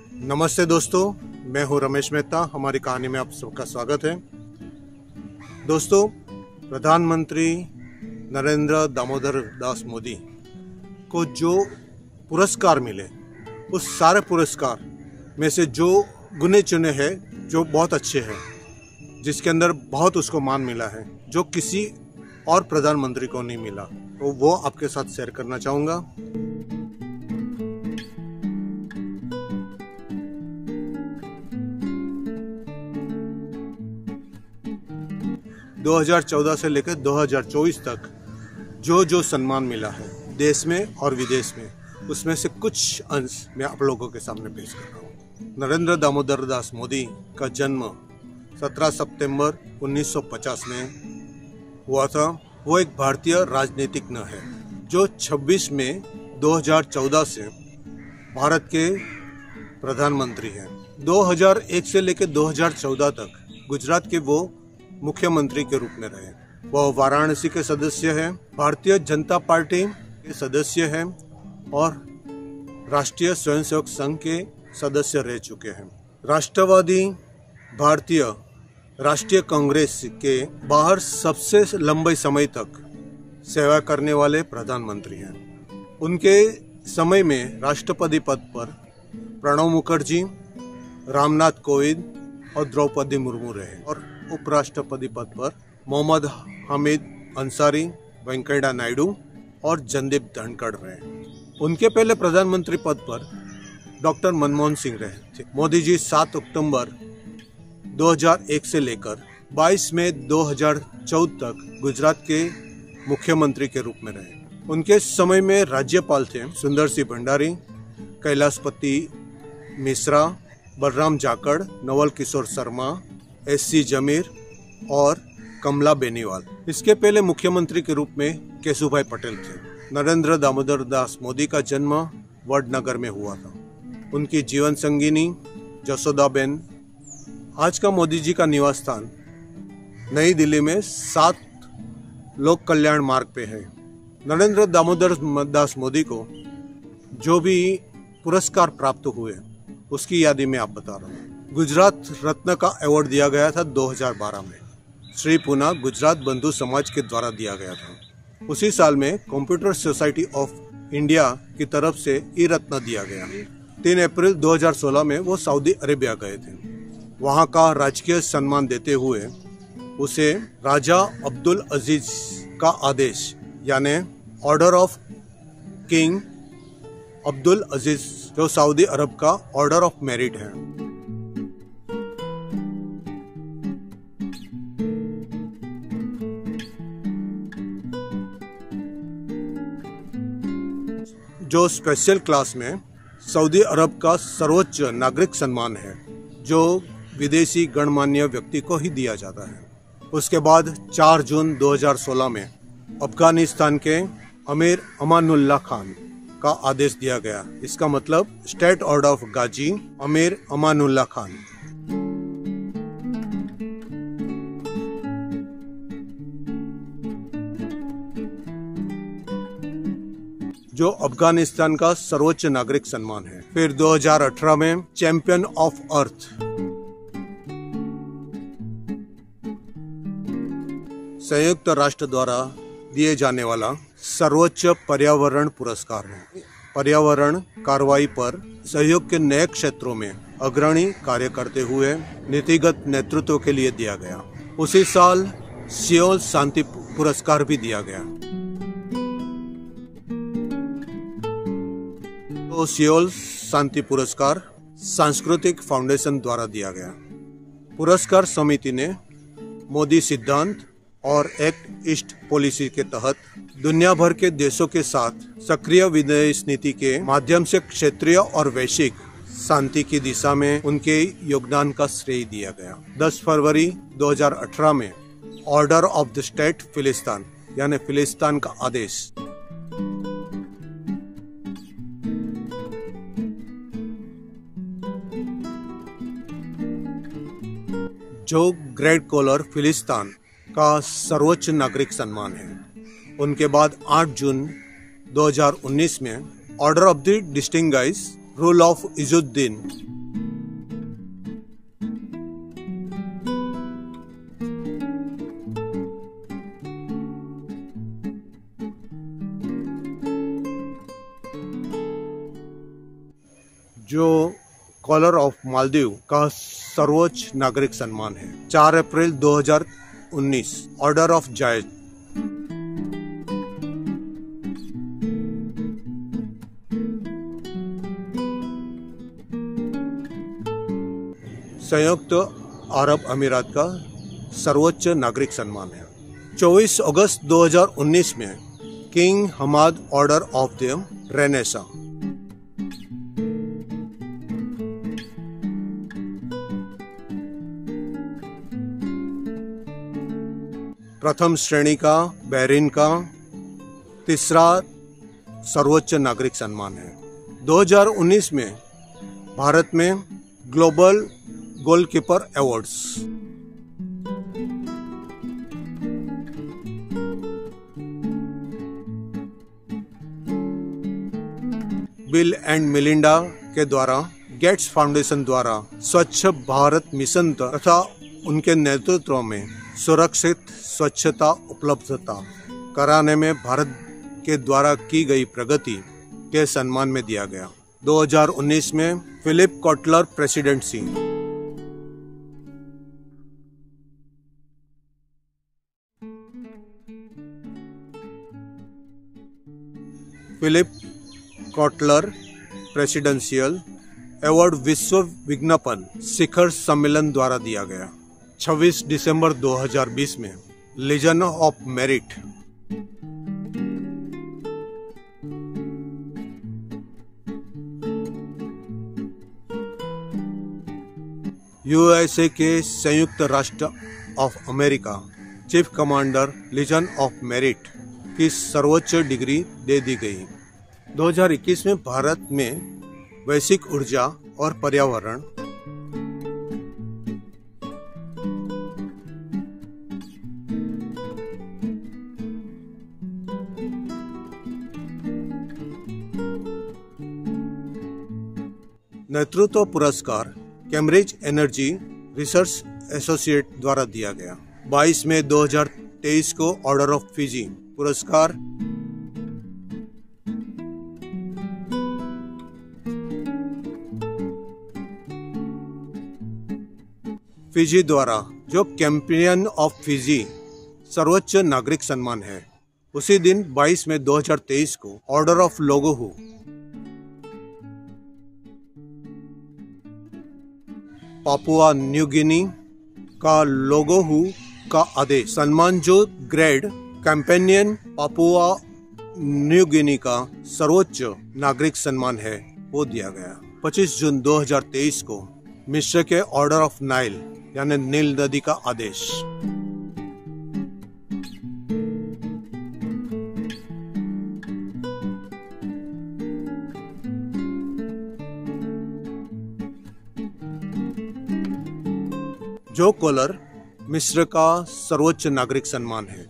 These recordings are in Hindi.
नमस्ते दोस्तों, मैं हूं रमेश मेहता। हमारी कहानी में आप सबका स्वागत है। दोस्तों, प्रधानमंत्री नरेंद्र दामोदर दास मोदी को जो पुरस्कार मिले, उस सारे पुरस्कार में से जो गुने चुने हैं जो बहुत अच्छे हैं, जिसके अंदर बहुत उसको मान मिला है, जो किसी और प्रधानमंत्री को नहीं मिला, तो वो आपके साथ शेयर करना चाहूँगा। 2014 से लेकर 2024 तक जो सम्मान मिला है देश में और विदेश में, उसमें से कुछ अंश मैं आप लोगों के सामने पेश कर रहा हूँ। नरेंद्र दामोदर दास मोदी का जन्म 17 सितंबर 1950 में हुआ था। वो एक भारतीय राजनीतिज्ञ है जो 26 मई 2014 से भारत के प्रधानमंत्री हैं। 2001 से लेकर 2014 तक गुजरात के वो मुख्यमंत्री के रूप में रहे। वह वाराणसी के सदस्य हैं, भारतीय जनता पार्टी के सदस्य हैं और राष्ट्रीय स्वयंसेवक संघ के सदस्य रह चुके हैं। राष्ट्रवादी भारतीय राष्ट्रीय कांग्रेस के बाहर सबसे लंबे समय तक सेवा करने वाले प्रधानमंत्री हैं। उनके समय में राष्ट्रपति पद पर प्रणब मुखर्जी, रामनाथ कोविंद और द्रौपदी मुर्मू रहे और उपराष्ट्रपति पद पर मोहम्मद हामिद अंसारी, वेंकैया नायडू और जगदीप धनखड़ रहे। उनके पहले प्रधानमंत्री पद पर डॉक्टर मनमोहन सिंह रहे थे। मोदी जी 7 अक्टूबर 2001 से लेकर 22 मई 2014 तक गुजरात के मुख्यमंत्री के रूप में रहे। उनके समय में राज्यपाल थे सुंदर सिंह भंडारी, कैलाशपति मिश्रा, बलराम जाखड़, नवल किशोर शर्मा, SC जमीर और कमला बेनीवाल। इसके पहले मुख्यमंत्री के रूप में केशुभाई पटेल थे। नरेंद्र दामोदर दास मोदी का जन्म वडनगर में हुआ था। उनकी जीवन संगिनी जसोदाबेन। आज का मोदी जी का निवास स्थान नई दिल्ली में 7 लोक कल्याण मार्ग पे है। नरेंद्र दामोदर दास मोदी को जो भी पुरस्कार प्राप्त हुए, उसकी यादी में आप बता रहा हूँ। गुजरात रत्न का अवार्ड दिया गया था 2012 में। श्री पूना गुजरात बंधु समाज के द्वारा दिया गया था। उसी साल में कंप्यूटर सोसाइटी ऑफ इंडिया की तरफ से ई रत्न दिया गया। 3 अप्रैल 2016 में वो सऊदी अरेबिया गए थे। वहाँ का राजकीय सम्मान देते हुए उसे राजा अब्दुल अजीज का आदेश यानी ऑर्डर ऑफ किंग अब्दुल अजीज, जो सऊदी अरब का ऑर्डर ऑफ मेरिट है। जो स्पेशल क्लास में सऊदी अरब का सर्वोच्च नागरिक सम्मान है, जो विदेशी गणमान्य व्यक्ति को ही दिया जाता है। उसके बाद 4 जून 2016 में अफगानिस्तान के अमीर अमानुल्लाह खान का आदेश दिया गया। इसका मतलब स्टेट ऑर्डर ऑफ गाजी अमीर अमानुल्लाह खान। जो अफगानिस्तान का सर्वोच्च नागरिक सम्मान है। फिर 2018 में चैंपियन ऑफ अर्थ, संयुक्त राष्ट्र द्वारा दिए जाने वाला सर्वोच्च पर्यावरण पुरस्कार है। पर्यावरण कार्रवाई पर सहयोग के नए क्षेत्रों में अग्रणी कार्य करते हुए नीतिगत नेतृत्व के लिए दिया गया। उसी साल सियोल शांति पुरस्कार भी दिया गया। तो सियोल शांति पुरस्कार सांस्कृतिक फाउंडेशन द्वारा दिया गया। पुरस्कार समिति ने मोदी सिद्धांत और एक्ट ईस्ट पॉलिसी के तहत दुनिया भर के देशों के साथ सक्रिय विदेश नीति के माध्यम से क्षेत्रीय और वैश्विक शांति की दिशा में उनके योगदान का श्रेय दिया गया। 10 फरवरी 2018 में ऑर्डर ऑफ द स्टेट फिलिस्तीन यानी फिलिस्तीन का आदेश। जो ग्रेट कॉलर फिलिस्तीन का सर्वोच्च नागरिक सम्मान है। उनके बाद 8 जून 2019 में order of the distinguished rule of Izzuddin जो कॉलर ऑफ मालदीव का सर्वोच्च नागरिक सम्मान है। 4 अप्रैल 2019 ऑर्डर ऑफ जायद। संयुक्त अरब अमीरात का सर्वोच्च नागरिक सम्मान है। 24 अगस्त 2019 में King Hamad Order of the Renaissance. प्रथम श्रेणी का बहरीन का तीसरा सर्वोच्च नागरिक सम्मान है। 2019 में भारत में global goalkeeper awards. Bill and Melinda के द्वारा गेट्स फाउंडेशन द्वारा स्वच्छ भारत मिशन तथा उनके नेतृत्व में सुरक्षित स्वच्छता उपलब्धता कराने में भारत के द्वारा की गई प्रगति के सम्मान में दिया गया। 2019 में Philip Kotler Presidency. Philip Kotler Presidential Award विश्व विज्ञापन शिखर सम्मेलन द्वारा दिया गया। 26 दिसंबर 2020 में लीजन ऑफ मेरिट। यूएसए के संयुक्त राष्ट्र of America Chief Commander Legion of Merit की सर्वोच्च डिग्री दे दी गई। 2021 में भारत में वैश्विक ऊर्जा और पर्यावरण नेतृत्व पुरस्कार कैम्ब्रिज एनर्जी रिसर्च एसोसिएट द्वारा दिया गया। 22 मई 2023 को ऑर्डर ऑफ फिजी पुरस्कार फिजी द्वारा जो चैंपियन ऑफ फिजी सर्वोच्च नागरिक सम्मान है। उसी दिन 22 मई 2023 को order of लोगोहू Papua New Guinea का लोगोहू का आदेश सम्मान जो grade companion Papua New Guinea का सर्वोच्च नागरिक सम्मान है वो दिया गया। 25 जून 2023 को मिस्र के ऑर्डर ऑफ नाइल यानी नील नदी का आदेश। जो कॉलर मिस्र का सर्वोच्च नागरिक सम्मान है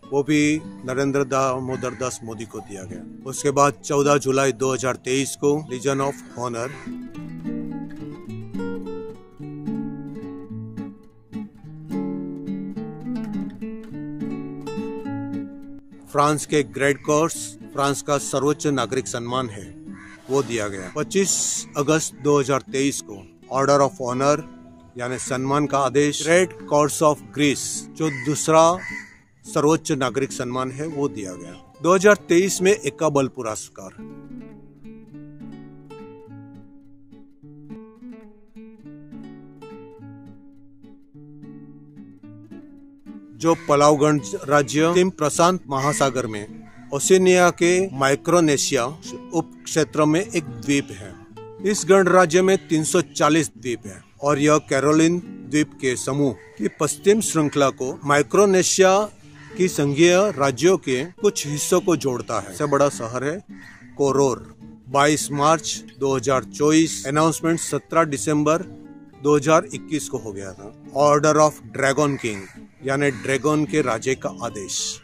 वो भी नरेंद्र दामोदर दास मोदी को दिया गया। उसके बाद 14 जुलाई 2023 को लीजन ऑफ ऑनर, फ्रांस के ग्रेड कोर्स फ्रांस का सर्वोच्च नागरिक सम्मान है वो दिया गया। 25 अगस्त 2023 को ऑर्डर ऑफ ऑनर यानी सम्मान का आदेश ग्रेट कोर्स ऑफ ग्रीस जो दूसरा सर्वोच्च नागरिक सम्मान है वो दिया गया। 2023 में एकाबल पुरस्कार जो पलावगंज राज्य पश्चिम प्रशांत महासागर में ओशिनिया के माइक्रोनेशिया उप क्षेत्र में एक द्वीप है। इस गणराज्य में 340 द्वीप है और यह कैरोलिन द्वीप के समूह की पश्चिम श्रृंखला को माइक्रोनेशिया की संघीय राज्यों के कुछ हिस्सों को जोड़ता है। सबसे बड़ा शहर है कोरोर। 22 मार्च 2024 अनाउंसमेंट 17 दिसंबर 2021 को हो गया था। ऑर्डर ऑफ ड्रैगन किंग यानी ड्रैगन के राजे का आदेश।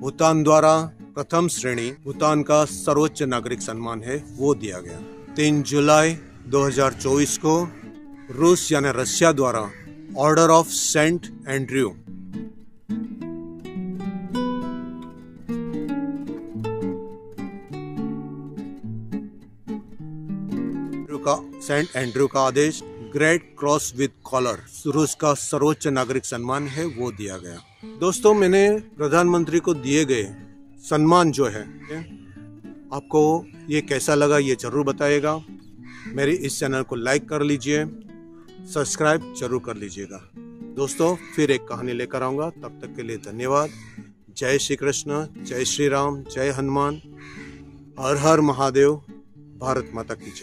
भूटान द्वारा प्रथम श्रेणी भूटान का सर्वोच्च नागरिक सम्मान है वो दिया गया। 3 जुलाई 2024 को रूस यानी रशिया द्वारा ऑर्डर ऑफ सेंट एंड्रयू का आदेश ग्रेट क्रॉस विद कॉलर, रूस का सर्वोच्च नागरिक सम्मान है, वो दिया गया। दोस्तों, मैंने प्रधानमंत्री को दिए गए सम्मान जो है, आपको ये कैसा लगा ये जरूर बताइएगा। मेरे इस चैनल को लाइक कर लीजिए, सब्सक्राइब जरूर कर लीजिएगा। दोस्तों, फिर एक कहानी लेकर आऊँगा, तब तक के लिए धन्यवाद। जय श्री कृष्ण, जय श्री राम, जय हनुमान, हर हर महादेव, भारत माता की जय।